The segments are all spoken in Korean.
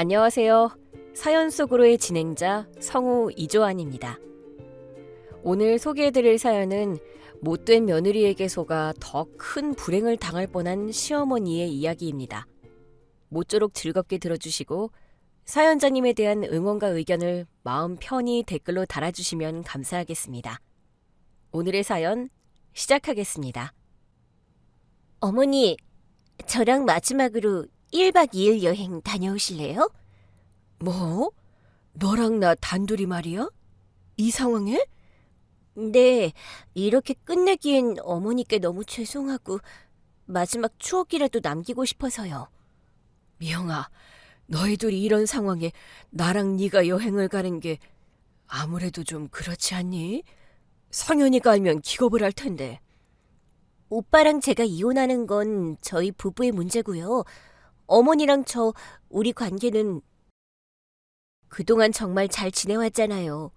안녕하세요. 사연 속으로의 진행자 성우 이조안입니다. 오늘 소개해드릴 사연은 못된 며느리에게 속아 더 큰 불행을 당할 뻔한 시어머니의 이야기입니다. 모쪼록 즐겁게 들어주시고 사연자님에 대한 응원과 의견을 마음 편히 댓글로 달아주시면 감사하겠습니다. 오늘의 사연 시작하겠습니다. 어머니, 저랑 마지막으로 1박 2일 여행 다녀오실래요? 뭐? 너랑 나 단둘이 말이야? 이 상황에? 네, 이렇게 끝내기엔 어머니께 너무 죄송하고 마지막 추억이라도 남기고 싶어서요. 미영아, 너희들이 이런 상황에 나랑 네가 여행을 가는 게 아무래도 좀 그렇지 않니? 성현이가 알면 기겁을 할 텐데. 오빠랑 제가 이혼하는 건 저희 부부의 문제고요. 어머니랑 우리 관계는 그동안 정말 잘 지내왔잖아요.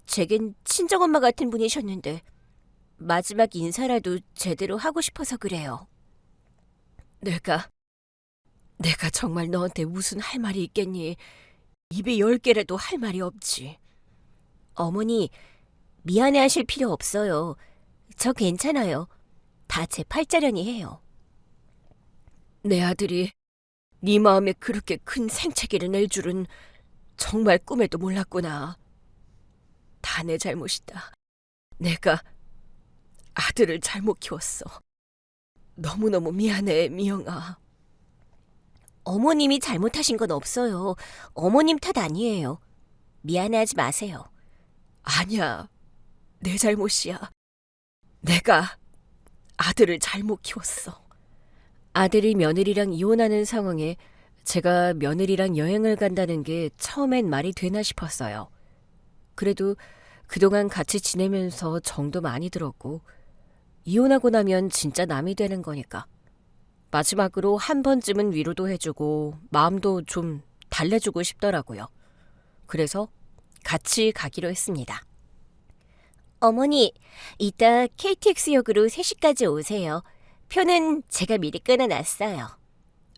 제겐 친정엄마 같은 분이셨는데 마지막 인사라도 제대로 하고 싶어서 그래요. 내가 정말 너한테 무슨 할 말이 있겠니? 입에 10개라도 할 말이 없지. 어머니, 미안해하실 필요 없어요. 저 괜찮아요. 다 제 팔자련이 해요. 내 아들이 네 마음에 그렇게 큰 생채기를 낼 줄은 정말 꿈에도 몰랐구나. 다 내 잘못이다. 내가 아들을 잘못 키웠어. 너무너무 미안해, 미영아. 어머님이 잘못하신 건 없어요. 어머님 탓 아니에요. 미안해하지 마세요. 아니야, 내 잘못이야. 내가 아들을 잘못 키웠어. 아들이 며느리랑 이혼하는 상황에 제가 며느리랑 여행을 간다는 게 처음엔 말이 되나 싶었어요. 그래도 그동안 같이 지내면서 정도 많이 들었고 이혼하고 나면 진짜 남이 되는 거니까 마지막으로 한 번쯤은 위로도 해주고 마음도 좀 달래주고 싶더라고요. 그래서 같이 가기로 했습니다. 어머니, 이따 KTX역으로 3시까지 오세요. 표는 제가 미리 끊어놨어요.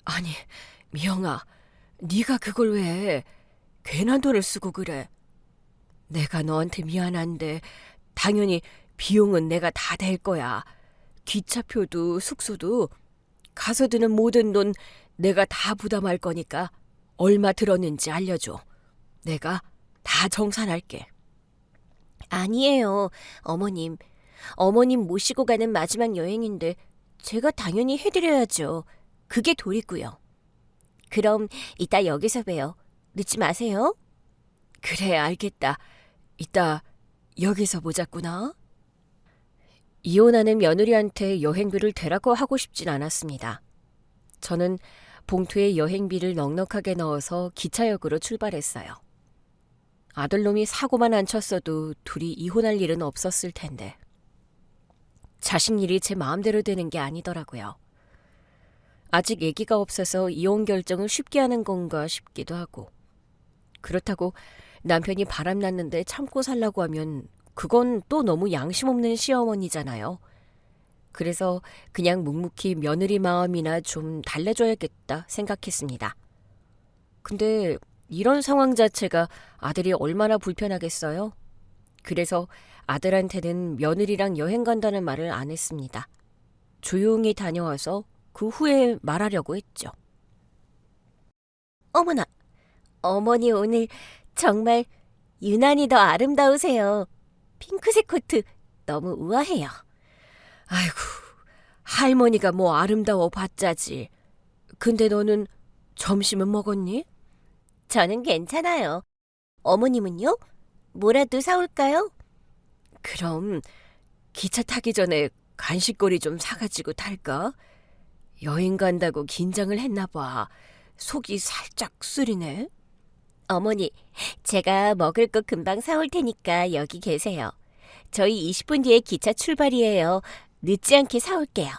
아니, 미영아, 네가 그걸 왜 괜한 돈을 쓰고 그래? 내가 너한테 미안한데 당연히 비용은 내가 다 댈 거야. 기차표도 숙소도 가서 드는 모든 돈 내가 다 부담할 거니까 얼마 들었는지 알려줘. 내가 다 정산할게. 아니에요, 어머님. 어머님 모시고 가는 마지막 여행인데 제가 당연히 해드려야죠. 그게 도리고요. 그럼 이따 여기서 봬요. 늦지 마세요. 그래, 알겠다. 이따 여기서 보자꾸나. 이혼하는 며느리한테 여행비를 대라고 하고 싶진 않았습니다. 저는 봉투에 여행비를 넉넉하게 넣어서 기차역으로 출발했어요. 아들놈이 사고만 안 쳤어도 둘이 이혼할 일은 없었을 텐데. 자식 일이 제 마음대로 되는 게 아니더라고요. 아직 아기가 없어서 이혼 결정을 쉽게 하는 건가 싶기도 하고. 그렇다고 남편이 바람났는데 참고 살라고 하면 그건 또 너무 양심 없는 시어머니잖아요. 그래서 그냥 묵묵히 며느리 마음이나 좀 달래줘야겠다 생각했습니다. 근데 이런 상황 자체가 아들이 얼마나 불편하겠어요? 그래서 아들한테는 며느리랑 여행 간다는 말을 안 했습니다. 조용히 다녀와서 그 후에 말하려고 했죠. 어머나, 어머니 오늘 정말 유난히 더 아름다우세요. 핑크색 코트 너무 우아해요. 아이고, 할머니가 뭐 아름다워 봤자지. 근데 너는 점심은 먹었니? 저는 괜찮아요. 어머님은요? 뭐라도 사올까요? 그럼 기차 타기 전에 간식거리 좀 사가지고 탈까? 여행 간다고 긴장을 했나 봐. 속이 살짝 쓰리네. 어머니, 제가 먹을 거 금방 사올 테니까 여기 계세요. 저희 20분 뒤에 기차 출발이에요. 늦지 않게 사올게요.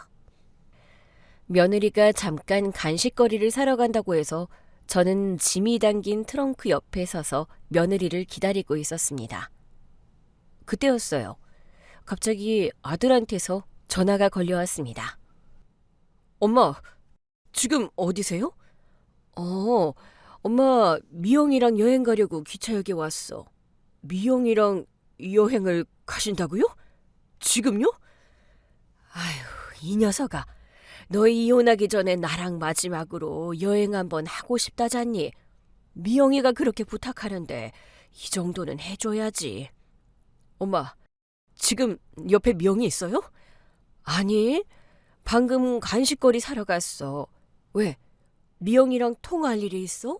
며느리가 잠깐 간식거리를 사러 간다고 해서 저는 짐이 담긴 트렁크 옆에 서서 며느리를 기다리고 있었습니다. 그때였어요. 갑자기 아들한테서 전화가 걸려왔습니다. 엄마, 지금 어디세요? 엄마, 미영이랑 여행 가려고 기차역에 왔어. 미영이랑 여행을 가신다고요? 지금요? 아휴, 이 녀석아. 너희 이혼하기 전에 나랑 마지막으로 여행 한번 하고 싶다잖니. 미영이가 그렇게 부탁하는데 이 정도는 해줘야지. 엄마, 지금 옆에 미영이 있어요? 아니, 방금 간식거리 사러 갔어. 왜? 미영이랑 통화할 일이 있어?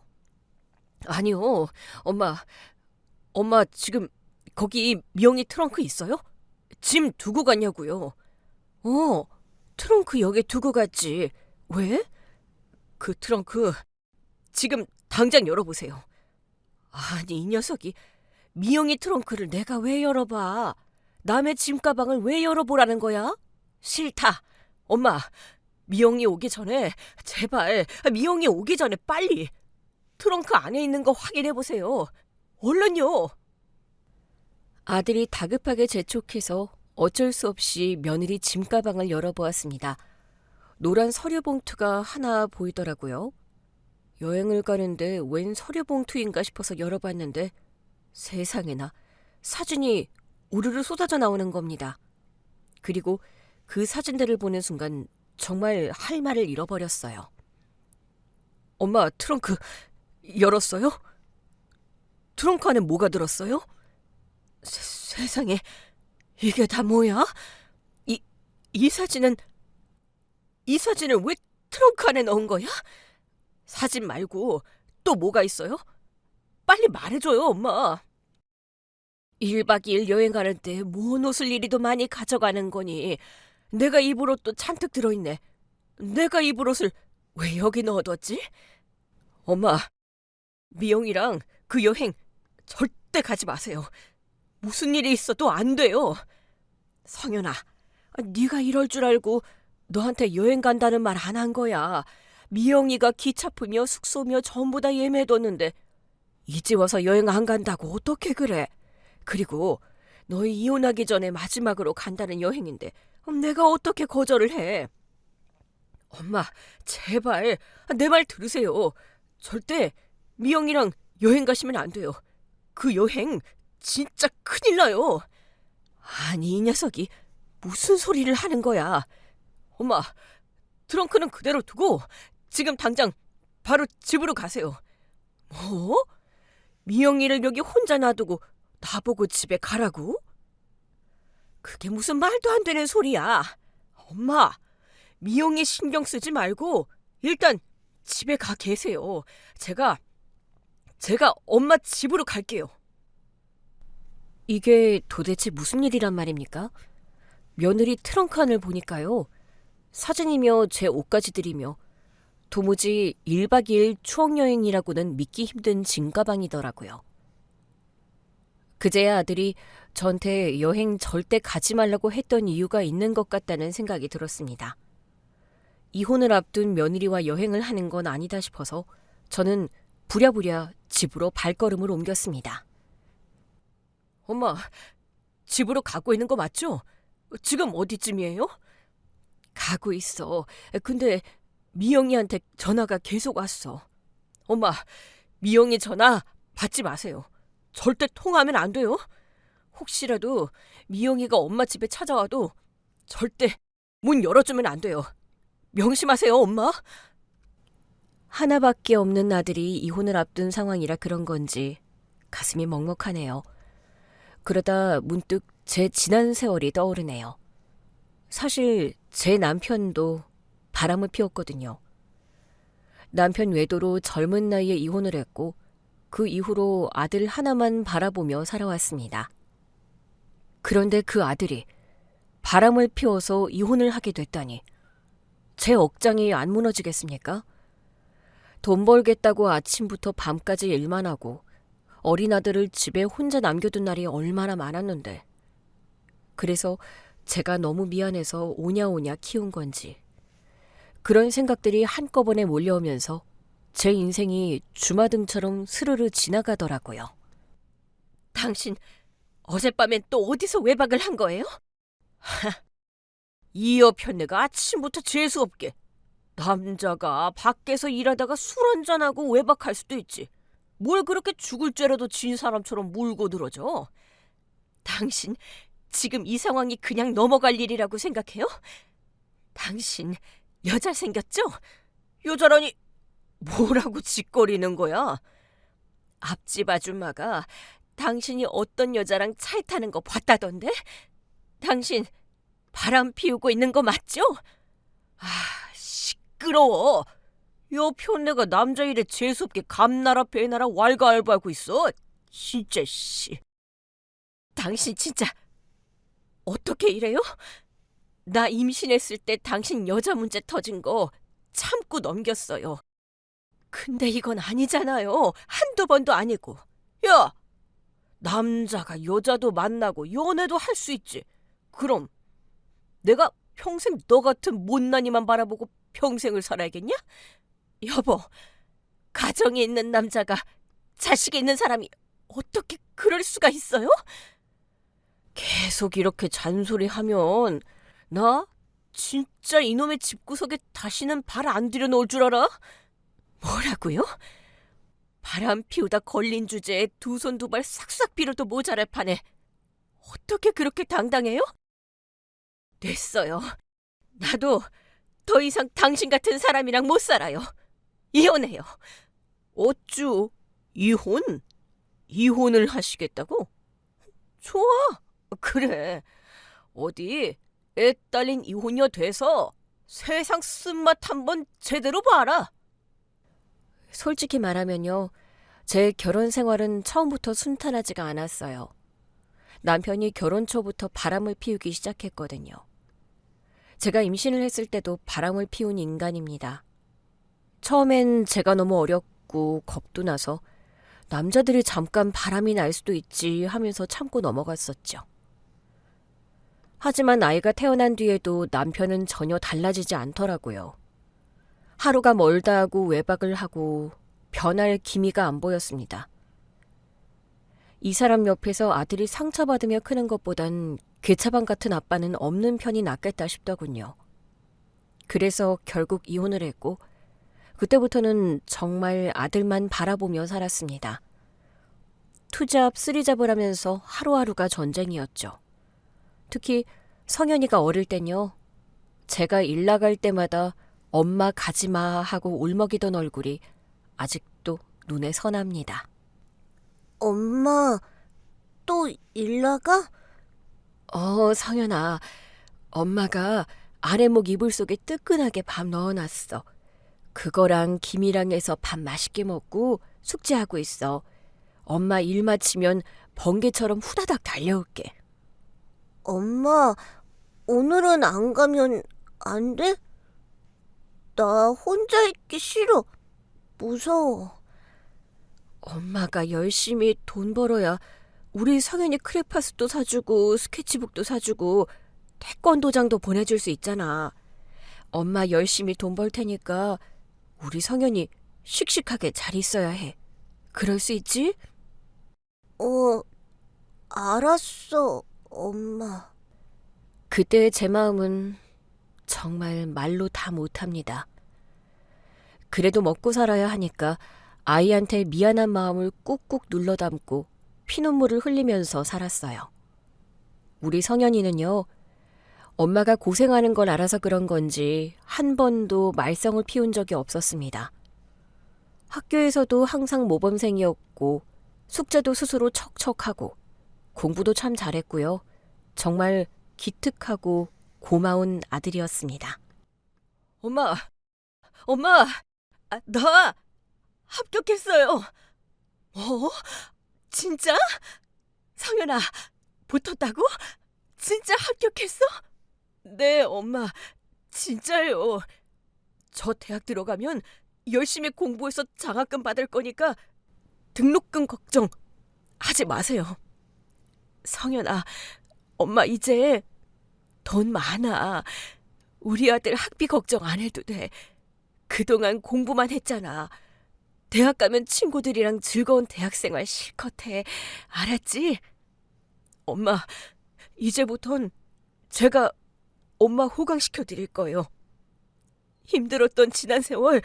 아니요, 엄마 지금 거기 미영이 트렁크 있어요? 짐 두고 갔냐고요? 트렁크 여기 두고 갔지. 왜? 그 트렁크 지금 당장 열어보세요. 아니, 이 녀석이 미영이 트렁크를 내가 왜 열어봐? 남의 짐 가방을 왜 열어보라는 거야? 싫다. 엄마, 미영이 오기 전에 제발 미영이 오기 전에 빨리 트렁크 안에 있는 거 확인해 보세요. 얼른요. 아들이 다급하게 재촉해서 어쩔 수 없이 며느리 짐가방을 열어보았습니다. 노란 서류 봉투가 하나 보이더라고요. 여행을 가는데 웬 서류 봉투인가 싶어서 열어봤는데 세상에나 사진이 우르르 쏟아져 나오는 겁니다. 그리고 그 사진들을 보는 순간 정말 할 말을 잃어버렸어요. 엄마, 트렁크 열었어요? 트렁크 안에 뭐가 들었어요? 세상에, 이게 다 뭐야? 이 사진은 왜 트렁크 안에 넣은 거야? 사진 말고 또 뭐가 있어요? 빨리 말해줘요, 엄마. 1박 2일 여행 가는데 뭔 옷을 이리도 많이 가져가는 거니? 내가 입을 옷도 잔뜩 들어있네. 내가 입을 옷을 왜 여기 넣어뒀지? 엄마, 미영이랑 그 여행 절대 가지 마세요. 무슨 일이 있어도 안 돼요. 성현아, 네가 이럴 줄 알고 너한테 여행 간다는 말 안 한 거야. 미영이가 기차표며 숙소며 전부 다 예매해뒀는데 이제 와서 여행 안 간다고 어떻게 그래? 그리고 너희 이혼하기 전에 마지막으로 간다는 여행인데 내가 어떻게 거절을 해? 엄마, 제발 내 말 들으세요. 절대 미영이랑 여행 가시면 안 돼요. 그 여행 진짜 큰일 나요. 아니, 이 녀석이 무슨 소리를 하는 거야. 엄마, 트렁크는 그대로 두고 지금 당장 바로 집으로 가세요. 뭐? 미영이를 여기 혼자 놔두고 나보고 집에 가라고? 그게 무슨 말도 안 되는 소리야. 엄마, 미영이 신경 쓰지 말고 일단 집에 가 계세요. 제가 엄마 집으로 갈게요. 이게 도대체 무슨 일이란 말입니까? 며느리 트렁크 안을 보니까요. 사진이며 제 옷가지들이며 도무지 1박 2일 추억여행이라고는 믿기 힘든 짐가방이더라고요. 그제야 아들이 저한테 여행 절대 가지 말라고 했던 이유가 있는 것 같다는 생각이 들었습니다. 이혼을 앞둔 며느리와 여행을 하는 건 아니다 싶어서 저는 부랴부랴 집으로 발걸음을 옮겼습니다. 엄마, 집으로 가고 있는 거 맞죠? 지금 어디쯤이에요? 가고 있어. 근데 미영이한테 전화가 계속 왔어. 엄마, 미영이 전화 받지 마세요. 절대 통화하면 안 돼요. 혹시라도 미영이가 엄마 집에 찾아와도 절대 문 열어주면 안 돼요. 명심하세요, 엄마. 하나밖에 없는 아들이 이혼을 앞둔 상황이라 그런 건지 가슴이 먹먹하네요. 그러다 문득 제 지난 세월이 떠오르네요. 사실 제 남편도 바람을 피웠거든요. 남편 외도로 젊은 나이에 이혼을 했고 그 이후로 아들 하나만 바라보며 살아왔습니다. 그런데 그 아들이 바람을 피워서 이혼을 하게 됐다니 제 억장이 안 무너지겠습니까? 돈 벌겠다고 아침부터 밤까지 일만 하고 어린 아들을 집에 혼자 남겨둔 날이 얼마나 많았는데 그래서 제가 너무 미안해서 오냐오냐 키운 건지 그런 생각들이 한꺼번에 몰려오면서 제 인생이 주마등처럼 스르르 지나가더라고요. 당신 어젯밤엔 또 어디서 외박을 한 거예요? 이 여편네가 아침부터 재수없게 남자가 밖에서 일하다가 술 한잔하고 외박할 수도 있지. 뭘 그렇게 죽을 죄라도 진 사람처럼 물고 늘어져? 당신 지금 이 상황이 그냥 넘어갈 일이라고 생각해요? 당신 여자 생겼죠? 여자라니 뭐라고 짓거리는 거야? 앞집 아줌마가 당신이 어떤 여자랑 차에 타는 거 봤다던데? 당신 바람 피우고 있는 거 맞죠? 아, 시끄러워. 여 편내가 남자 일에 재수없게 감나라 배나라 왈가왈부하고 있어. 진짜 씨. 당신 진짜 어떻게 이래요? 나 임신했을 때 당신 여자 문제 터진 거 참고 넘겼어요. 근데 이건 아니잖아요. 한두 번도 아니고. 야! 남자가 여자도 만나고 연애도 할 수 있지. 그럼 내가 평생 너 같은 못난이만 바라보고 평생을 살아야겠냐? 여보, 가정이 있는 남자가 자식이 있는 사람이 어떻게 그럴 수가 있어요? 계속 이렇게 잔소리하면 나 진짜 이놈의 집구석에 다시는 발 안 들여놓을 줄 알아? 뭐라고요? 바람 피우다 걸린 주제에 두 손 두 발 싹싹 빌어도 모자랄 판에 어떻게 그렇게 당당해요? 됐어요. 나도 더 이상 당신 같은 사람이랑 못 살아요. 이혼해요. 어쭈? 이혼? 이혼을 하시겠다고? 좋아. 그래. 어디 애 딸린 이혼녀 돼서 세상 쓴맛 한번 제대로 봐라. 솔직히 말하면요. 제 결혼 생활은 처음부터 순탄하지가 않았어요. 남편이 결혼 초부터 바람을 피우기 시작했거든요. 제가 임신을 했을 때도 바람을 피운 인간입니다. 처음엔 제가 너무 어렸고 겁도 나서 남자들이 잠깐 바람이 날 수도 있지 하면서 참고 넘어갔었죠. 하지만 아이가 태어난 뒤에도 남편은 전혀 달라지지 않더라고요. 하루가 멀다 하고 외박을 하고 변할 기미가 안 보였습니다. 이 사람 옆에서 아들이 상처받으며 크는 것보단 괴차방 같은 아빠는 없는 편이 낫겠다 싶더군요. 그래서 결국 이혼을 했고 그때부터는 정말 아들만 바라보며 살았습니다. 투잡 쓰리잡을 하면서 하루하루가 전쟁이었죠. 특히 성현이가 어릴 땐요. 제가 일 나갈 때마다 엄마 가지마 하고 울먹이던 얼굴이 아직도 눈에 선합니다. 엄마, 또 일 나가? 성현아. 엄마가 아래목 이불 속에 뜨끈하게 밥 넣어놨어. 그거랑 김이랑 해서 밥 맛있게 먹고 숙제하고 있어. 엄마 일 마치면 번개처럼 후다닥 달려올게. 엄마, 오늘은 안 가면 안 돼? 나 혼자 있기 싫어. 무서워. 엄마가 열심히 돈 벌어야 우리 성현이 크레파스도 사주고 스케치북도 사주고 태권도장도 보내줄 수 있잖아. 엄마 열심히 돈 벌 테니까 우리 성현이 씩씩하게 잘 있어야 해. 그럴 수 있지? 알았어, 엄마. 그때 제 마음은 정말 말로 다 못합니다. 그래도 먹고 살아야 하니까 아이한테 미안한 마음을 꾹꾹 눌러 담고 피눈물을 흘리면서 살았어요. 우리 성현이는요. 엄마가 고생하는 걸 알아서 그런 건지 한 번도 말썽을 피운 적이 없었습니다. 학교에서도 항상 모범생이었고 숙제도 스스로 척척하고 공부도 참 잘했고요. 정말 기특하고 고마운 아들이었습니다. 엄마, 나 합격했어요. 진짜? 성현아, 붙었다고? 진짜 합격했어? 네, 엄마, 진짜요. 저 대학 들어가면 열심히 공부해서 장학금 받을 거니까 등록금 걱정 하지 마세요. 성현아, 엄마 이제 돈 많아. 우리 아들 학비 걱정 안 해도 돼. 그동안 공부만 했잖아. 대학 가면 친구들이랑 즐거운 대학생활 실컷 해. 알았지? 엄마, 이제부턴 제가 엄마 호강시켜 드릴 거예요. 힘들었던 지난 세월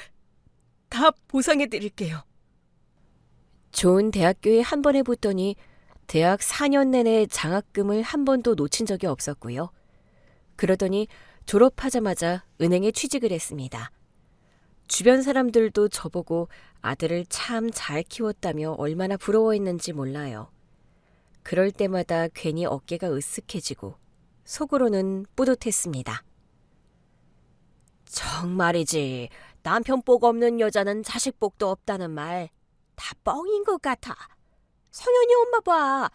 다 보상해 드릴게요. 좋은 대학교에 한 번에 붙더니 대학 4년 내내 장학금을 한 번도 놓친 적이 없었고요. 그러더니 졸업하자마자 은행에 취직을 했습니다. 주변 사람들도 저보고 아들을 참 잘 키웠다며 얼마나 부러워했는지 몰라요. 그럴 때마다 괜히 어깨가 으쓱해지고 속으로는 뿌듯했습니다. 정말이지, 남편 복 없는 여자는 자식 복도 없다는 말 다 뻥인 것 같아. 성현이 엄마 봐.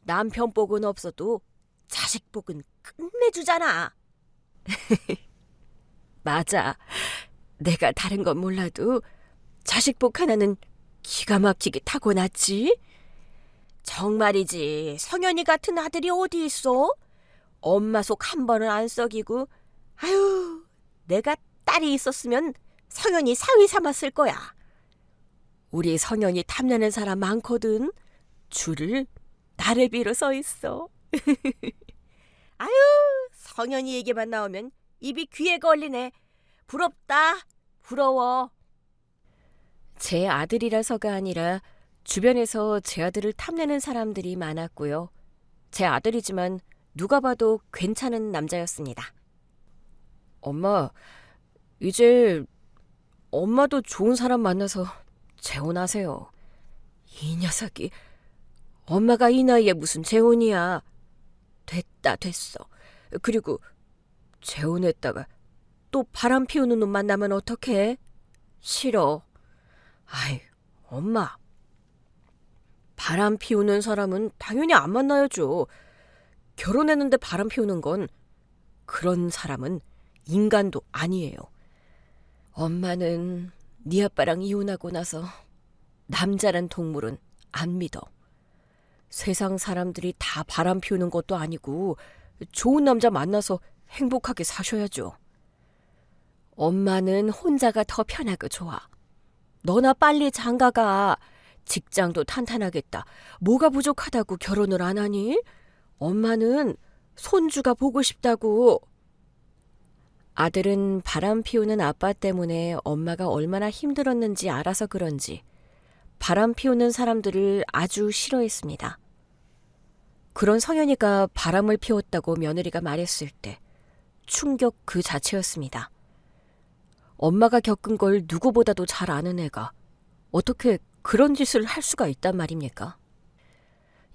남편 복은 없어도 자식 복은 끝내주잖아. 맞아. 내가 다른 건 몰라도 자식 복 하나는 기가 막히게 타고났지. 정말이지, 성현이 같은 아들이 어디 있어? 엄마 속 한 번은 안 썩이고, 아유, 내가 딸이 있었으면 성현이 사위 삼았을 거야. 우리 성현이 탐내는 사람 많거든. 줄을 나를 빌어 서 있어. 아유, 성현이 얘기만 나오면 입이 귀에 걸리네. 부럽다. 부러워. 제 아들이라서가 아니라 주변에서 제 아들을 탐내는 사람들이 많았고요. 제 아들이지만 누가 봐도 괜찮은 남자였습니다. 엄마, 이제 엄마도 좋은 사람 만나서 재혼하세요. 이 녀석이 엄마가 이 나이에 무슨 재혼이야. 됐어. 그리고 재혼했다가 또 바람 피우는 놈 만나면 어떡해? 싫어. 아이, 엄마. 바람 피우는 사람은 당연히 안 만나야죠. 결혼했는데 바람 피우는 건 그런 사람은 인간도 아니에요. 엄마는 네 아빠랑 이혼하고 나서 남자란 동물은 안 믿어. 세상 사람들이 다 바람 피우는 것도 아니고 좋은 남자 만나서 행복하게 사셔야죠. 엄마는 혼자가 더 편하고 좋아. 너나 빨리 장가가. 직장도 탄탄하겠다. 뭐가 부족하다고 결혼을 안 하니? 엄마는 손주가 보고 싶다고. 아들은 바람 피우는 아빠 때문에 엄마가 얼마나 힘들었는지 알아서 그런지 바람 피우는 사람들을 아주 싫어했습니다. 그런 성현이가 바람을 피웠다고 며느리가 말했을 때 충격 그 자체였습니다. 엄마가 겪은 걸 누구보다도 잘 아는 애가 어떻게 그런 짓을 할 수가 있단 말입니까?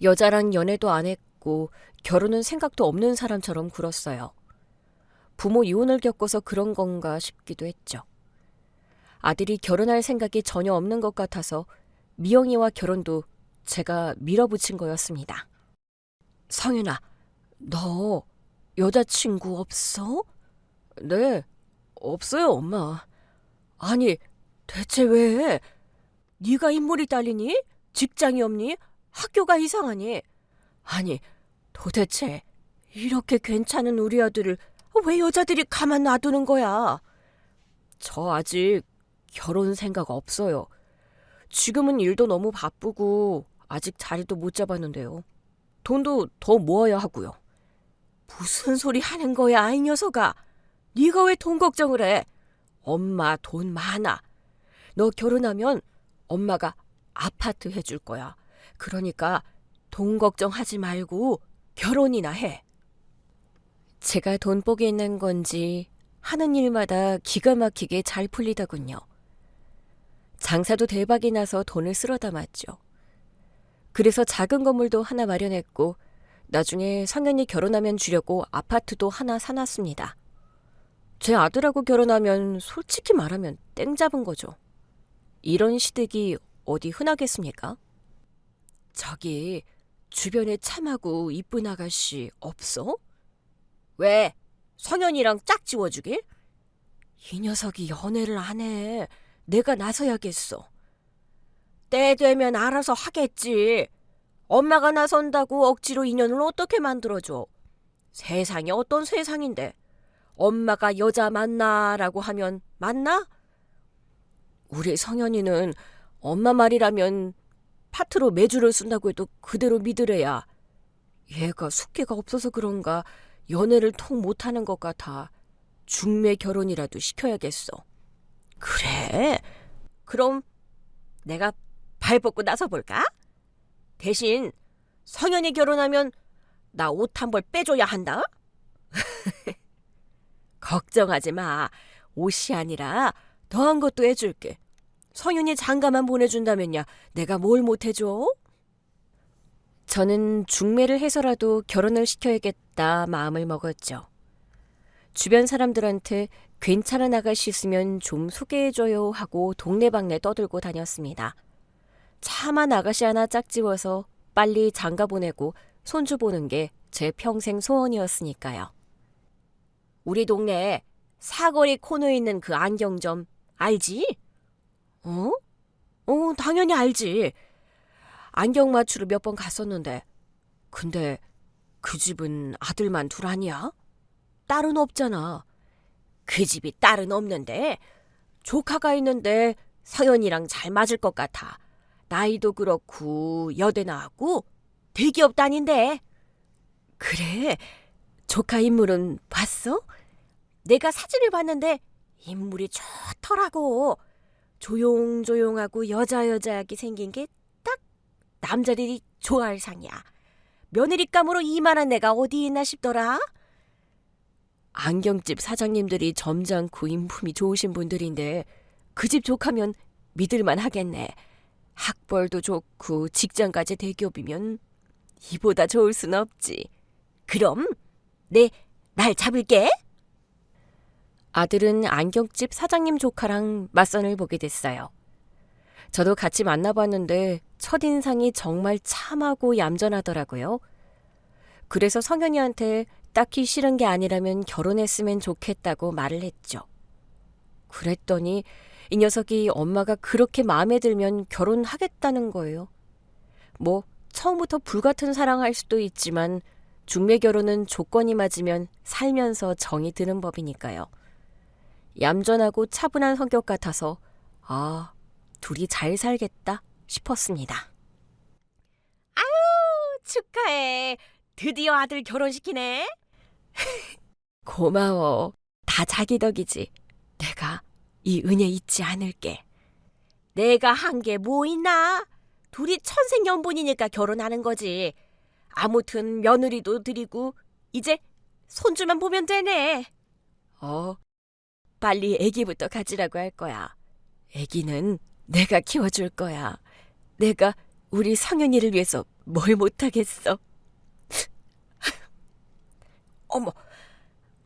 여자랑 연애도 안 했고 결혼은 생각도 없는 사람처럼 굴었어요. 부모 이혼을 겪어서 그런 건가 싶기도 했죠. 아들이 결혼할 생각이 전혀 없는 것 같아서 미영이와 결혼도 제가 밀어붙인 거였습니다. 성윤아, 너 여자친구 없어? 네, 없어요, 엄마. 아니, 대체 왜? 네가 인물이 딸리니? 직장이 없니? 학교가 이상하니? 아니, 도대체 이렇게 괜찮은 우리 아들을 왜 여자들이 가만 놔두는 거야? 저 아직 결혼 생각 없어요. 지금은 일도 너무 바쁘고 아직 자리도 못 잡았는데요. 돈도 더 모아야 하고요. 무슨 소리 하는 거야, 이 녀석아. 네가 왜 돈 걱정을 해? 엄마 돈 많아. 너 결혼하면 엄마가 아파트 해줄 거야. 그러니까 돈 걱정하지 말고 결혼이나 해. 제가 돈복이 있는 건지 하는 일마다 기가 막히게 잘 풀리더군요. 장사도 대박이 나서 돈을 쓸어 담았죠. 그래서 작은 건물도 하나 마련했고 나중에 성현이 결혼하면 주려고 아파트도 하나 사놨습니다. 제 아들하고 결혼하면 솔직히 말하면 땡 잡은 거죠. 이런 시댁이 어디 흔하겠습니까? 저기 주변에 참하고 이쁜 아가씨 없어? 왜? 성현이랑 짝 지워주게? 이 녀석이 연애를 안 해. 내가 나서야겠어. 때 되면 알아서 하겠지. 엄마가 나선다고 억지로 인연을 어떻게 만들어줘. 세상이 어떤 세상인데 엄마가 여자 만나라고 하면 만나? 우리 성현이는 엄마 말이라면 파트로 매주를 쓴다고 해도 그대로 믿으래야. 얘가 숙기가 없어서 그런가 연애를 통 못하는 것 같아. 중매 결혼이라도 시켜야겠어. 그래? 그럼 내가 발 뻗고 나서볼까? 대신 성현이 결혼하면 나 옷 한 벌 빼줘야 한다? 걱정하지 마. 옷이 아니라 더한 것도 해줄게. 성윤이 장가만 보내준다면야 내가 뭘 못해줘? 저는 중매를 해서라도 결혼을 시켜야겠다 마음을 먹었죠. 주변 사람들한테 괜찮은 아가씨 있으면 좀 소개해줘요 하고 동네방네 떠들고 다녔습니다. 차만 아가씨 하나 짝지워서 빨리 장가 보내고 손주 보는 게 제 평생 소원이었으니까요. 우리 동네에 사거리 코너에 있는 그 안경점 알지? 당연히 알지. 안경 맞추러 몇 번 갔었는데. 근데 그 집은 아들만 둘 아니야? 딸은 없잖아. 그 집이 딸은 없는데 조카가 있는데 성현이랑 잘 맞을 것 같아. 나이도 그렇고 여대 나왔고 대기업 다닌대. 그래? 조카 인물은 봤어? 내가 사진을 봤는데 인물이 좋더라고. 조용조용하고 여자여자하게 생긴 게 딱 남자들이 좋아할 상이야. 며느리감으로 이만한 애가 어디 있나 싶더라. 안경집 사장님들이 점잖고 인품이 좋으신 분들인데 그 집 조카면 믿을만 하겠네. 학벌도 좋고 직장까지 대기업이면 이보다 좋을 순 없지. 그럼 내 날 잡을게. 아들은 안경집 사장님 조카랑 맞선을 보게 됐어요. 저도 같이 만나봤는데 첫인상이 정말 참하고 얌전하더라고요. 그래서 성현이한테 딱히 싫은 게 아니라면 결혼했으면 좋겠다고 말을 했죠. 그랬더니 이 녀석이 엄마가 그렇게 마음에 들면 결혼하겠다는 거예요. 뭐 처음부터 불같은 사랑할 수도 있지만 중매 결혼은 조건이 맞으면 살면서 정이 드는 법이니까요. 얌전하고 차분한 성격 같아서 둘이 잘 살겠다 싶었습니다. 아유, 축하해. 드디어 아들 결혼시키네. 고마워. 다 자기 덕이지. 내가 이 은혜 잊지 않을게. 내가 한 게 뭐 있나? 둘이 천생연분이니까 결혼하는 거지. 아무튼 며느리도 드리고 이제 손주만 보면 되네. 빨리 아기부터 가지라고 할 거야. 아기는 내가 키워줄 거야. 내가 우리 성현이를 위해서 뭘 못하겠어. 어머,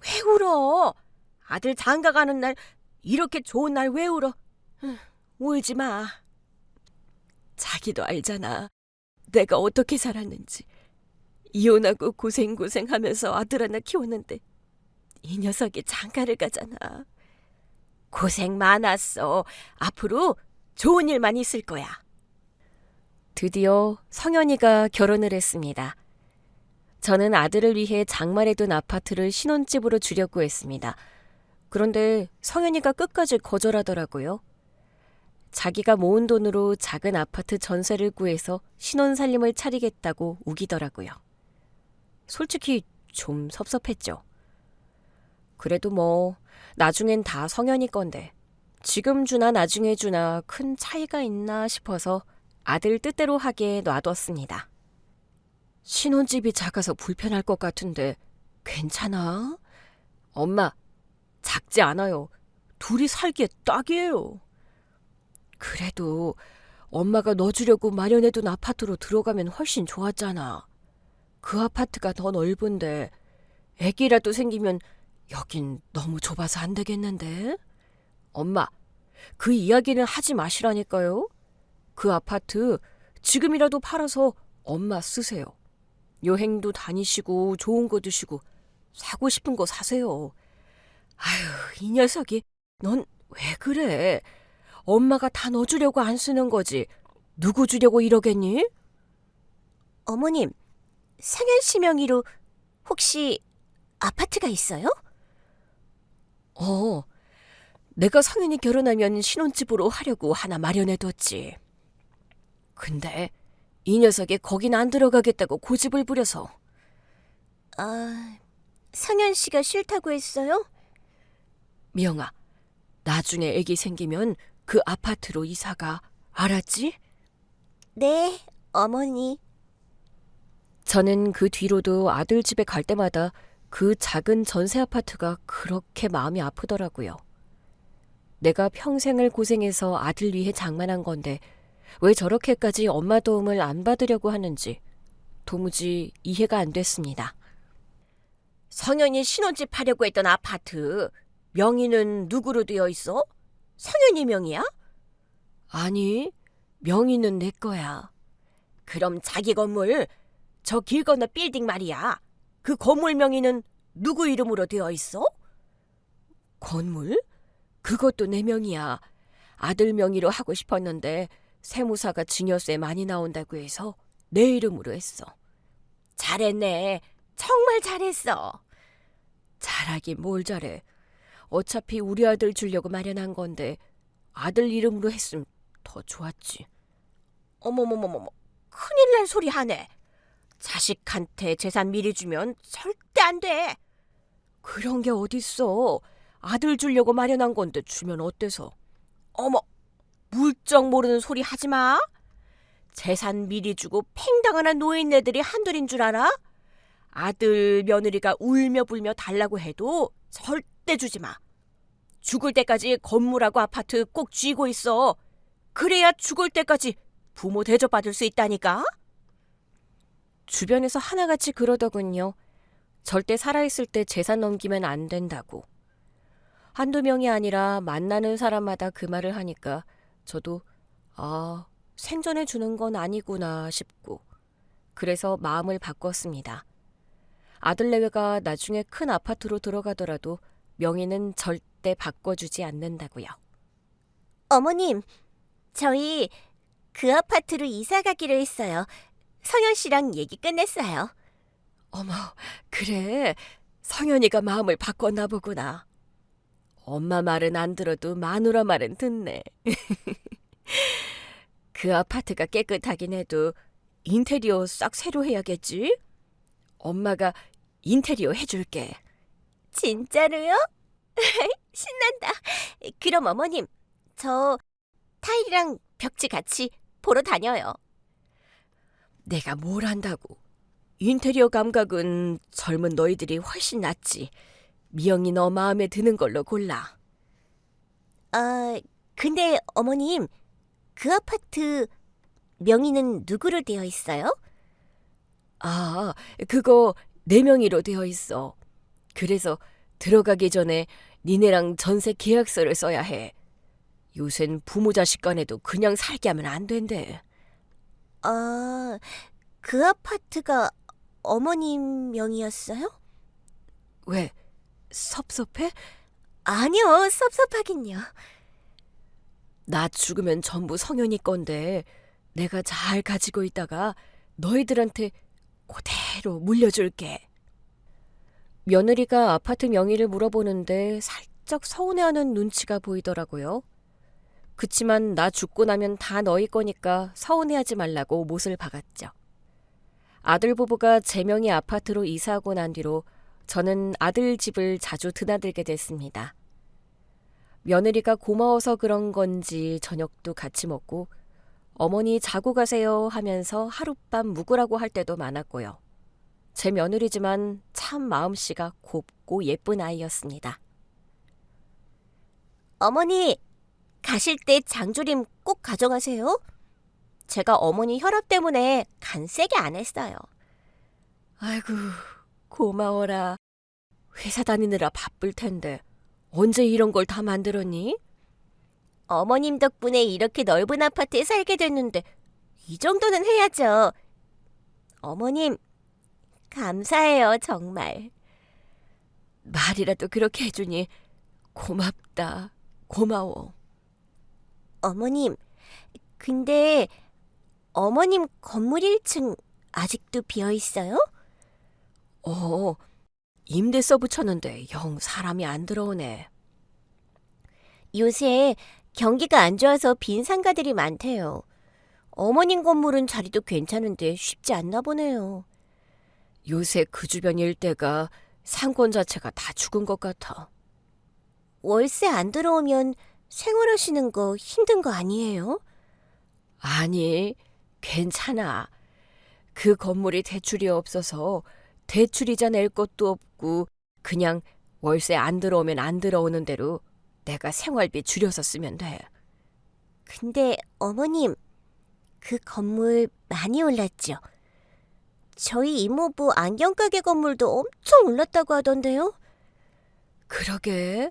왜 울어? 아들 장가 가는 날, 이렇게 좋은 날 왜 울어? 울지 마. 자기도 알잖아. 내가 어떻게 살았는지. 이혼하고 고생하면서 아들 하나 키웠는데 이 녀석이 장가를 가잖아. 고생 많았어. 앞으로 좋은 일만 있을 거야. 드디어 성현이가 결혼을 했습니다. 저는 아들을 위해 장만해둔 아파트를 신혼집으로 주려고 했습니다. 그런데 성현이가 끝까지 거절하더라고요. 자기가 모은 돈으로 작은 아파트 전세를 구해서 신혼살림을 차리겠다고 우기더라고요. 솔직히 좀 섭섭했죠. 그래도 뭐 나중엔 다 성현이 건데 지금 주나 나중에 주나 큰 차이가 있나 싶어서 아들 뜻대로 하게 놔뒀습니다. 신혼집이 작아서 불편할 것 같은데 괜찮아? 엄마, 작지 않아요. 둘이 살기에 딱이에요. 그래도 엄마가 넣어주려고 마련해둔 아파트로 들어가면 훨씬 좋았잖아. 그 아파트가 더 넓은데 애기라도 생기면 여긴 너무 좁아서 안 되겠는데? 엄마, 그 이야기는 하지 마시라니까요. 그 아파트 지금이라도 팔아서 엄마 쓰세요. 여행도 다니시고 좋은 거 드시고 사고 싶은 거 사세요. 아유, 이 녀석이 넌 왜 그래? 엄마가 다 넣어주려고 안 쓰는 거지. 누구 주려고 이러겠니? 어머님, 상현 씨 명의로 혹시 아파트가 있어요? 내가 성현이 결혼하면 신혼집으로 하려고 하나 마련해뒀지. 근데 이 녀석이 거긴 안 들어가겠다고 고집을 부려서. 상현 씨가 싫다고 했어요? 미영아, 나중에 애기 생기면 그 아파트로 이사가. 알았지? 네, 어머니. 저는 그 뒤로도 아들 집에 갈 때마다 그 작은 전세 아파트가 그렇게 마음이 아프더라고요. 내가 평생을 고생해서 아들 위해 장만한 건데 왜 저렇게까지 엄마 도움을 안 받으려고 하는지 도무지 이해가 안 됐습니다. 성현이 신혼집 하려고 했던 아파트 명의는 누구로 되어 있어? 성현이 명의야? 아니, 명의는 내 거야. 그럼 자기 건물, 저 길 건너 빌딩 말이야. 그 건물 명의는 누구 이름으로 되어 있어? 건물? 그것도 내 명의야. 아들 명의로 하고 싶었는데 세무사가 증여세 많이 나온다고 해서 내 이름으로 했어. 잘했네. 정말 잘했어. 잘하긴 뭘 잘해. 어차피 우리 아들 주려고 마련한 건데 아들 이름으로 했으면 더 좋았지. 어머머머머머, 큰일 날 소리 하네. 자식한테 재산 미리 주면 절대 안 돼. 그런 게 어딨어. 아들 주려고 마련한 건데 주면 어때서. 어머, 물정 모르는 소리 하지 마. 재산 미리 주고 팽당하는 노인네들이 한둘인 줄 알아? 아들 며느리가 울며 불며 달라고 해도 절대 주지 마. 죽을 때까지 건물하고 아파트 꼭 쥐고 있어. 그래야 죽을 때까지 부모 대접받을 수 있다니까. 주변에서 하나같이 그러더군요. 절대 살아있을 때 재산 넘기면 안 된다고. 한두 명이 아니라 만나는 사람마다 그 말을 하니까 저도 생전에 주는 건 아니구나 싶고 그래서 마음을 바꿨습니다. 아들 내외가 나중에 큰 아파트로 들어가더라도 명의는 절대 바꿔주지 않는다고요. 어머님, 저희 그 아파트로 이사 가기로 했어요. 성현 씨랑 얘기 끝냈어요. 어머, 그래. 성현이가 마음을 바꿨나 보구나. 엄마 말은 안 들어도 마누라 말은 듣네. 그 아파트가 깨끗하긴 해도 인테리어 싹 새로 해야겠지? 엄마가 인테리어 해줄게. 진짜로요? 신난다. 그럼 어머님, 저 타일이랑 벽지 같이 보러 다녀요. 내가 뭘 한다고. 인테리어 감각은 젊은 너희들이 훨씬 낫지. 미영이 너 마음에 드는 걸로 골라. 근데 어머님, 그 아파트 명의는 누구로 되어 있어요? 그거 내 명의로 되어 있어. 그래서 들어가기 전에 니네랑 전세 계약서를 써야 해. 요샌 부모 자식 간에도 그냥 살게 하면 안 된대. 그 아파트가 어머님 명의였어요? 왜? 섭섭해? 아니요, 섭섭하긴요. 나 죽으면 전부 성현이 건데 내가 잘 가지고 있다가 너희들한테 그대로 물려줄게. 며느리가 아파트 명의를 물어보는데 살짝 서운해하는 눈치가 보이더라고요. 그치만 나 죽고 나면 다 너희 거니까 서운해하지 말라고 못을 박았죠. 아들 부부가 제 명의 아파트로 이사하고 난 뒤로 저는 아들 집을 자주 드나들게 됐습니다. 며느리가 고마워서 그런 건지 저녁도 같이 먹고 어머니 자고 가세요 하면서 하룻밤 묵으라고 할 때도 많았고요. 제 며느리지만 참 마음씨가 곱고 예쁜 아이였습니다. 어머니, 가실 때 장조림 꼭 가져가세요. 제가 어머니 혈압 때문에 간 세게 안 했어요. 아이고, 고마워라. 회사 다니느라 바쁠 텐데 언제 이런 걸 다 만들었니? 어머님 덕분에 이렇게 넓은 아파트에 살게 됐는데 이 정도는 해야죠. 어머님, 감사해요, 정말. 말이라도 그렇게 해주니 고맙다. 고마워. 어머님, 근데 어머님 건물 1층 아직도 비어 있어요? 임대 써붙였는데 영 사람이 안 들어오네. 요새 경기가 안 좋아서 빈 상가들이 많대요. 어머님 건물은 자리도 괜찮은데 쉽지 않나 보네요. 요새 그 주변 일대가 상권 자체가 다 죽은 것 같아. 월세 안 들어오면 생활하시는 거 힘든 거 아니에요? 아니, 괜찮아. 그 건물이 대출이 없어서 대출이자 낼 것도 없고 그냥 월세 안 들어오면 안 들어오는 대로 내가 생활비 줄여서 쓰면 돼. 근데 어머님, 그 건물 많이 올랐죠? 저희 이모부 안경가게 건물도 엄청 올랐다고 하던데요? 그러게,